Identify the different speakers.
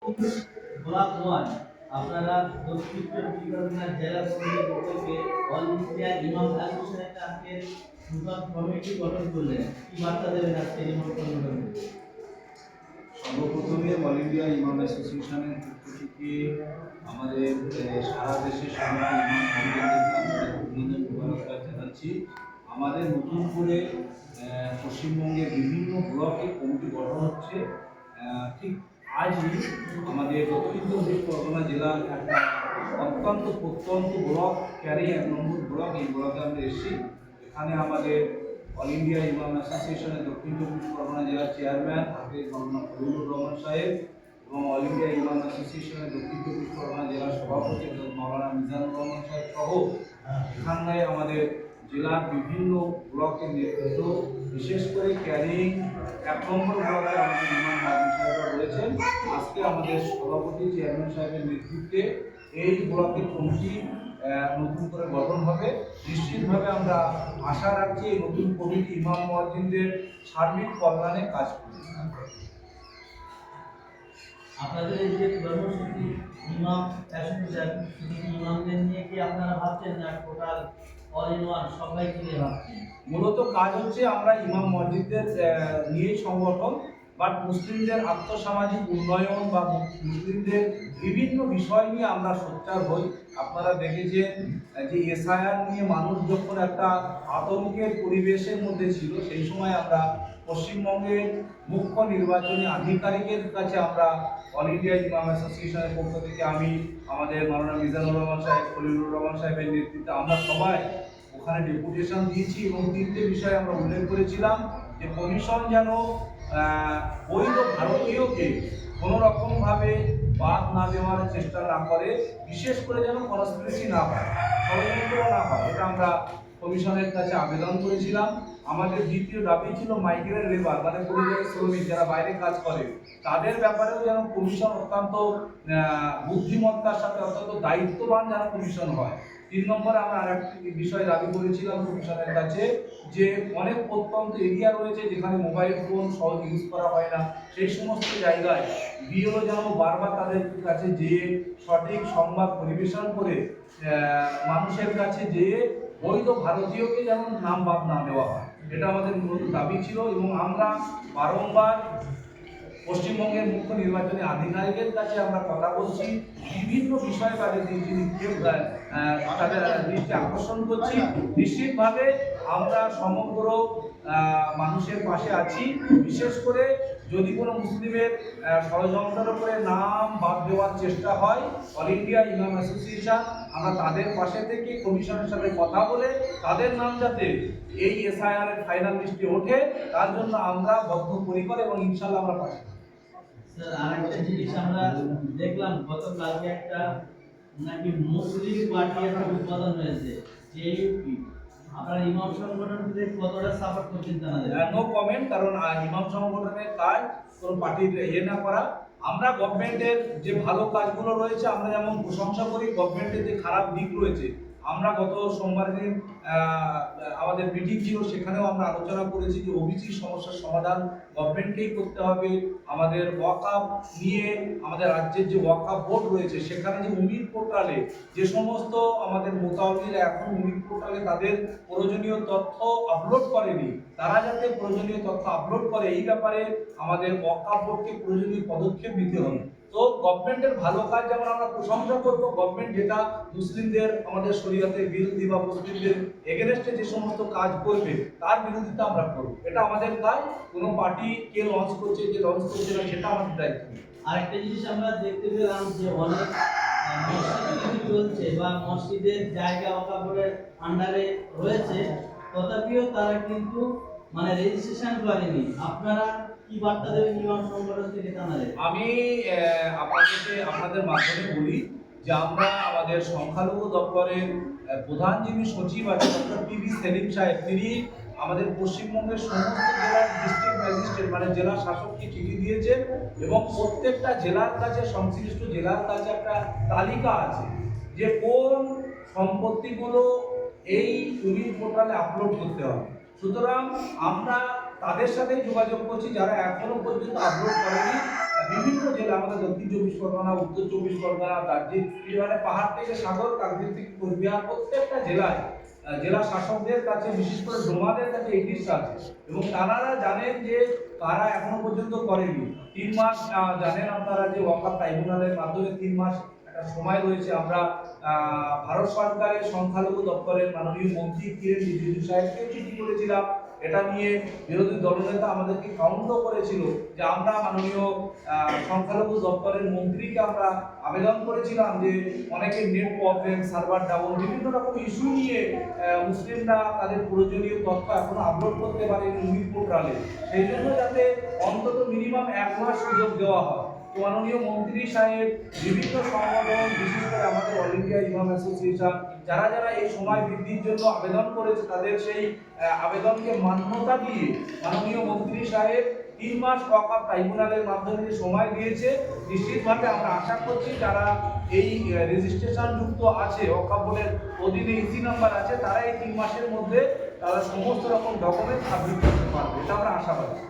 Speaker 1: Block one আপনারা দক্ষিণ চব্বিশ পরগনা জেলা কমিটির উদ্যোগে অল ইন্ডিয়া ইমাম অ্যাসোসিয়েশনের আজকে নতুন কমিটি গঠন করলেন, কি বার্তা দেবেন আজকে ইমাম সংগঠন?
Speaker 2: সর্বপ্রথমে অল ইন্ডিয়া ইমাম অ্যাসোসিয়েশনের পক্ষ থেকে আমাদের সারা দেশের সমস্ত ইমাম অভিনন্দন মোবারকবাদ জানাচ্ছি। আমাদের নতুন করে পশ্চিমবঙ্গের বিভিন্ন ব্লকে কমিটি গঠন হচ্ছে। ঠিক আজই আমাদের দক্ষিণ চব্বিশ পরগনা জেলার একটা অত্যন্ত প্রত্যন্ত ব্লক ক্যারি 1 নম্বর ব্লক, এই ব্লকে আমরা এসেছি। এখানে আমাদের অল ইন্ডিয়া ইমাম অ্যাসোসিয়েশনের দক্ষিণ চব্বিশ পরগনা জেলার চেয়ারম্যান হাফেজ মাওলানা ফজলুর রহমান সাহেব এবং অল ইন্ডিয়া ইমাম অ্যাসোসিয়েশনের দক্ষিণ চব্বিশ পরগনা জেলার সভাপতি মাওলানা মিজানুর রহমান সাহেব সহ এখানে আমাদের জেলার বিভিন্ন ব্লকের নেতৃত্ব, বিশেষ করে ক্যারিং 1 নম্বর ব্লকে আমাদের ইমাম মাহমুদ সাহেবরা রয়েছেন। আজকে আমাদের সভাপতি চেয়ারম্যান সাহেবের নেতৃত্বে এই ব্লকের কমিটি নতুন করে গঠন হবে। নিশ্চিতভাবে আমরা আশা রাখছি এই নতুন কমিটি ইমাম মুয়াজ্জিনদের সার্বিক কল্যাণে কাজ করবে।
Speaker 1: আপনাদের এই যে কর্মসূচি ইমাম অ্যাসোসিয়েশন, ইমামদের নিয়ে কি আপনারা ভাবছেন না টোটাল অল ইন ওয়ান সবাইকে নিয়ে ভাবছেন?
Speaker 2: মূলত কাজ হচ্ছে আমরা ইমাম মসজিদদের নিয়েই সংগঠন, বাট মুসলিমদের আর্থসামাজিক উন্নয়ন বা মুসলিমদের বিভিন্ন বিষয় নিয়ে আমরা সোচ্চার হই। আপনারা দেখেছেন যে এসআইআর নিয়ে মানুষ যখন একটা আতঙ্কের পরিবেশের মধ্যে ছিল, সেই সময় আমরা পশ্চিমবঙ্গের মুখ্য নির্বাচনী আধিকারিকের কাছে আমরা অল ইন্ডিয়া ইমাম অ্যাসোসিয়েশনের পক্ষ থেকে আমি আমাদের মাওলানা মিজানুর রহমান সাহেব, খলিলুর রহমান সাহেবের নেতৃত্বে আমরা সবাই ওখানে ডেপুটেশন দিয়েছি এবং 3টে বিষয় আমরা উল্লেখ করেছিলাম যে কমিশন যেন বৈধ ভারতীয়কে কোনো রকমভাবে বাদ না দেওয়ার চেষ্টা না করে, বিশেষ করে যেন কনস্পিরেসি না হয়, ষড়যন্ত্র না হয়। এটা আমরা কমিশনের কাছে আবেদন করেছিলাম। আমাদের দ্বিতীয় দাবি ছিল মাইগ্রেন্ট লেবার মানে পরিযায়ী শ্রমিক যারা বাইরে কাজ করে, তাদের ব্যাপারেও যেন কমিশন অত্যন্ত বুদ্ধিমত্তার সাথে অত্যন্ত দায়িত্ববান যেন কমিশন হয়। 3 নম্বরে আমরা আরেকটি বিষয় দাবি করেছিলাম কমিশনের কাছে যে অনেক প্রত্যন্ত এরিয়া রয়েছে যেখানে মোবাইল ফোন সহজ ইউজ করা হয় না, সেই সমস্ত জায়গায় বিএলও যেন বারবার তাদের কাছে যেয়ে সঠিক সংবাদ পরিবেশন করে মানুষের কাছে যেয়ে বৈধ ভারতীয়কে যেন নাম বাদ না দেওয়া হয়, এটা আমাদের মূলত দাবি ছিল। এবং আমরা বারংবার পশ্চিমবঙ্গের মুখ্য নির্বাচনী আধিকারিকের কাছে আমরা কথা বলছি, বিভিন্ন বিষয়ে তাদের দৃষ্টি আকর্ষণ করছি। নিশ্চিতভাবে আমরা সমগ্র মানুষের পাশে আছি। বিশেষ করে যদি কোনো মুসলিমের ষড়যন্ত্রের উপরে নাম বাদ দেওয়ার চেষ্টা হয়, অল ইন্ডিয়া ইমাম অ্যাসোসিয়েশন আমরা তাদের পাশে থেকে কমিশনের সাথে কথা বলে তাদের নাম যাতে এই এসআইআর এর ফাইনাল লিস্টে ওঠে, তার জন্য আমরা বদ্ধপরিকর এবং ইনশাআল্লাহ আমরা পাশে।
Speaker 1: স্যার, আরেকটা জিনিস আমরা দেখলাম গতকালকে একটা নাকি মুসলিম পার্টি একটা উদ্বোধন হয়েছে, জেইউপি। আপনারা ইমাম সংগঠনকে কতটা সাপোর্ট করছেন জানাবেন?
Speaker 2: নো কমেন্ট, কারণ ইমাম সংগঠনের কাজ কোনো পার্টির না করা। আমরা গভর্নমেন্টের যে ভালো কাজগুলো রয়েছে আমরা যেমন প্রশংসা করি, গভর্নমেন্টের যে খারাপ দিক রয়েছে আমরা গত সোমবার দিন আমাদের মিটিং ছিল, সেখানেও আমরা আলোচনা করেছি যে ওবিসি সমস্যার সমাধান গভর্নমেন্টকেই করতে হবে। আমাদের ওয়াকআপ নিয়ে আমাদের রাজ্যের যে ওয়াকআপ বোর্ড রয়েছে সেখানে যে উমিদ পোর্টালে যে সমস্ত আমাদের মোতাবিরা এখন উমিদ পোর্টালে তাদের প্রয়োজনীয় তথ্য আপলোড করেনি, তারা যাতে প্রয়োজনীয় তথ্য আপলোড করে এই ব্যাপারে আমাদের ওয়াকআপ বোর্ডকে প্রয়োজনীয় পদক্ষেপ নিতে হবে। তো গভর্নমেন্টের ভালো কাজ যেমন আমরা প্রশংসা করব, গভর্নমেন্ট যেটা মুসলিমদের আমাদের শরীয়তের বিরোধী বা মুসলিমদের এগেনস্টে যে সমস্ত কাজ করবে তার বিরোধিতা আমরা করব, এটা আমাদের কাজ। কোনো পার্টি কে লঞ্চ করছে কে লঞ্চ করছে না সেটা আমাদের দায়িত্ব।
Speaker 1: আরেকটা জিনিস আমরা দেখতে পেলাম যে অনেক মসজিদ চলছে বা মসজিদের জায়গা ওয়াকফের আন্ডারে রয়েছে, তথাপিও তারা কিন্তু মানে রেজিস্ট্রেশন করেনি। আপনারা কি বার্তা দেবেন ইমাম সংগঠন থেকে জানালেন?
Speaker 2: আমি আপনাদের মাধ্যমে বলি যে আমরা আমাদের সংখ্যালঘু দপ্তরের প্রধান যিনি সচিব আছেন ডক্টর পিবি সেলিম সাহেব, তিনি আমাদের পশ্চিমবঙ্গের সমস্ত জেলার ডিস্ট্রিক্ট ম্যাজিস্ট্রেট মানে জেলা শাসককে চিঠি দিয়েছেন এবং প্রত্যেকটা জেলার কাছে সংশ্লিষ্ট জেলার কাছে একটা তালিকা আছে যে কোন সম্পত্তিগুলো এই উমিদ পোর্টালে আপলোড করতে হবে। সুতরাং আমরা তাদের সাথেই যোগাযোগ করছি যারা এখনো পর্যন্ত আপলোড করেনি, বিভিন্ন জেলা, আমাদের দক্ষিণ চব্বিশ পরগনা, উত্তর চব্বিশ পরগনা, দার্জিলিং, মানে পাহাড় থেকে সাগর, কাকদ্বীপ থেকে কোচবিহার, প্রত্যেকটা জেলায় জেলা শাসকদের কাছে, বিশেষ করে ডোমাদের কাছে এই লিস্ট আছে এবং তারা জানেন যে কারা এখনো পর্যন্ত করেনি। 3 মাস জানেন আপনারা যে ওয়াকফ ট্রাইব্যুনালের মাধ্যমে 3 মাস একটা সময় রয়েছে। আমরা ভারত সরকারের সংখ্যালঘু দপ্তরের মাননীয় মন্ত্রী কিরেন রিজিজু সাহেবকে চিঠি করেছিলাম। এটা নিয়ে বিরোধী দলনেতা আমাদেরকে কাউন্টও করেছিল যে আমরা মাননীয় সংখ্যালঘু দপ্তরের মন্ত্রীকে আমরা আবেদন করেছিলাম যে অনেকে নেট প্রবলেম, সার্ভার ডাউন, বিভিন্ন রকম ইস্যু নিয়ে মুসলিমরা তাদের প্রয়োজনীয় তথ্য এখনো আপলোড করতে পারে উমির পোর্টালে, সেই জন্য যাতে অন্তত মিনিমাম 1 মাস সুযোগ দেওয়া হয়। তো মাননীয় মন্ত্রী সাহেব, বিভিন্ন সংগঠন, বিশেষ করে আমাদের অল ইন্ডিয়া ইমাম অ্যাসোসিয়েশন, যারা যারা এই সময় বৃদ্ধির জন্য আবেদন করেছে তাদের সেই আবেদনকে মান্যতা দিয়ে মাননীয় মন্ত্রী সাহেব 3 মাস ওয়াকফ ট্রাইব্যুনালের মাধ্যমে যে সময় দিয়েছে, নিশ্চিতভাবে আমরা আশা করছি যারা এই রেজিস্ট্রেশন যুক্ত আছে, ওয়াকফ বোর্ডের অধীনে ইসি নাম্বার আছে, তারা এই 3 মাসের মধ্যে তারা সমস্ত রকম ডকুমেন্ট সাবমিট করতে পারবে, এটা আমরা আশাবাদী।